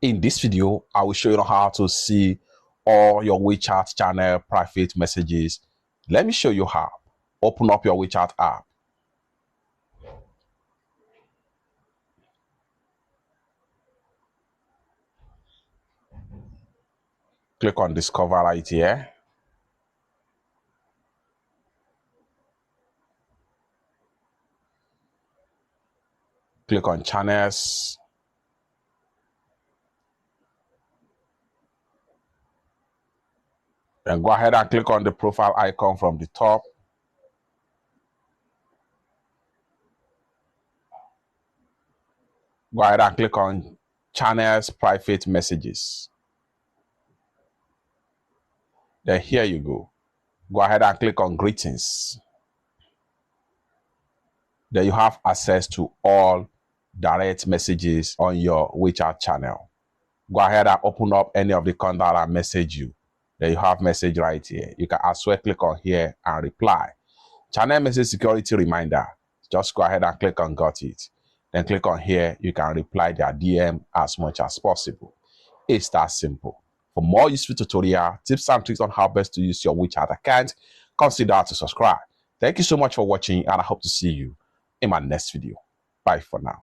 In this video, I will show you how to see all your WeChat channel private messages. Let me show you how. Open up your WeChat app. Click on Discover right here. Click on Channels. Then go ahead and click on the profile icon from the top. Go ahead and click on Channels Private Messages. Then here you go. Go ahead and click on Greetings. Then you have access to all direct messages on your WeChat channel. Go ahead and open up any of the contact that message you. Then you have message right here. You can as well click on here and reply. Channel message security reminder. Just go ahead and click on got it. Then click on here. You can reply their DM as much as possible. It's that simple. For more useful tutorial, tips and tricks on how best to use your WeChat account, consider to subscribe. Thank you so much for watching, and I hope to see you in my next video. Bye for now.